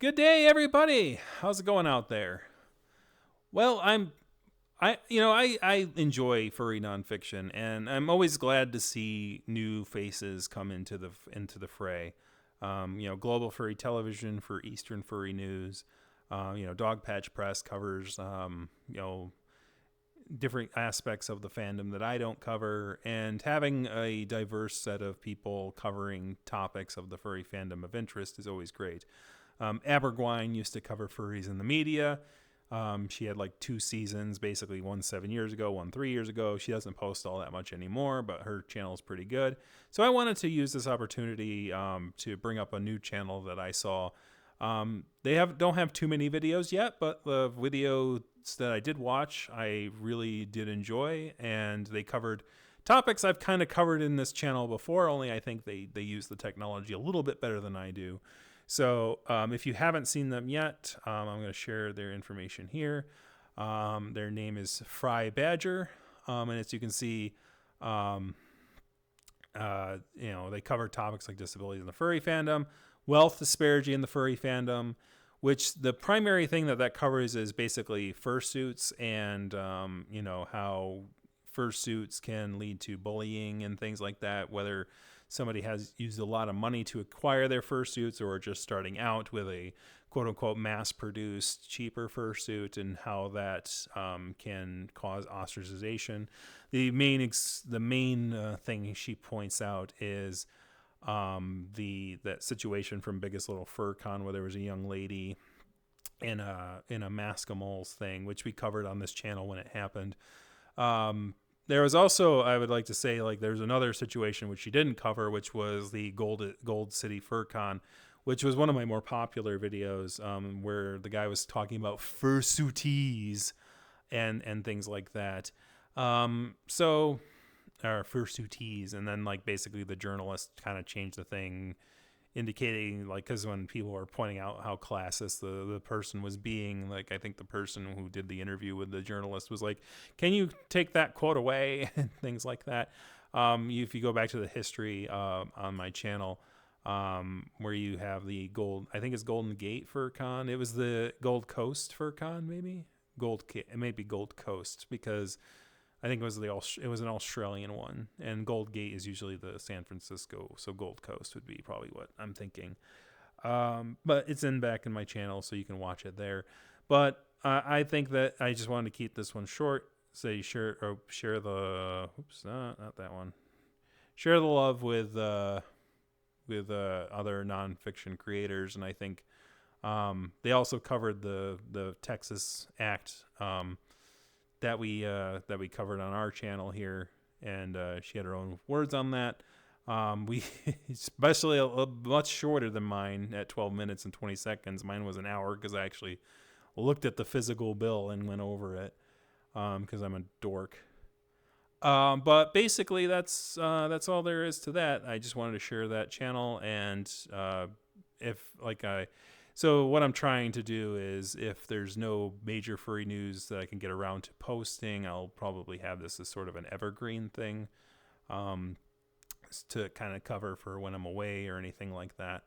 Good day, everybody. How's it going out there? Well, I enjoy furry nonfiction, and I'm always glad to see new faces come into the fray. Global Furry Television for Eastern Furry News. Dog Patch Press covers different aspects of the fandom that I don't cover, and having a diverse set of people covering topics of the furry fandom of interest is always great. Abergwine used to cover furries in the media. She had like 2 seasons, basically one 7 years ago, one 3 years ago. She doesn't post all that much anymore, but her channel is pretty good. So I wanted to use this opportunity to bring up a new channel that I saw. They don't have too many videos yet, but the videos that I did watch, I really did enjoy, and they covered topics I've kind of covered in this channel before. Only I think they use the technology a little bit better than I do. So if you haven't seen them yet, I'm going to share their information here. Their name is Fry Badger, and as you can see, they cover topics like disabilities in the furry fandom, wealth disparity in the furry fandom, which the primary thing that covers is basically fursuits and how fursuits can lead to bullying and things like that, whether somebody has used a lot of money to acquire their fursuits or just starting out with a quote-unquote mass-produced cheaper fursuit, and how that can cause ostracization. The main thing she points out is that situation from Biggest Little Fur Con, where there was a young lady in a Maskimoles thing, which we covered on this channel when it happened. There was also, I would like to say, like, there's another situation which she didn't cover, which was the Gold City Fur Con, which was one of my more popular videos, where the guy was talking about fursuities and things like that. Or fursuities, and then like basically the journalist kind of changed the thing, indicating, like, because when people were pointing out how classist the person was being, like, I think the person who did the interview with the journalist was like, can you take that quote away, and things like that. If you go back to the history on my channel, where you have the I think it's Golden Gate Fur Con. It was the Gold Coast Fur Con, maybe it may be Gold Coast, because I think it was an Australian one, and Gold Gate is usually the San Francisco, so Gold Coast would be probably what I'm thinking. But it's back in my channel, so you can watch it there. But I think that I just wanted to keep this one short. Say share the not that one. Share the love with other nonfiction creators, and I think they also covered the Texas Act. That we covered on our channel here, and she had her own words on that. We especially much shorter than mine at 12 minutes and 20 seconds. Mine was an hour because I actually looked at the physical bill and went over it, because I'm a dork. But basically that's all there is to that. I just wanted to share that channel, and so what I'm trying to do is, if there's no major furry news that I can get around to posting, I'll probably have this as sort of an evergreen thing, to kind of cover for when I'm away or anything like that.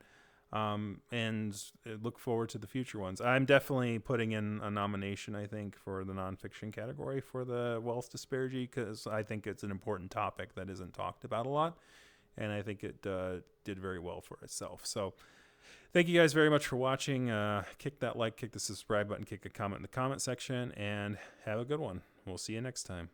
And look forward to the future ones. I'm definitely putting in a nomination, I think, for the nonfiction category for the wealth disparity, because I think it's an important topic that isn't talked about a lot, and I think it did very well for itself. So thank you guys very much for watching. Kick that like, kick the subscribe button, kick a comment in the comment section, and have a good one. We'll see you next time.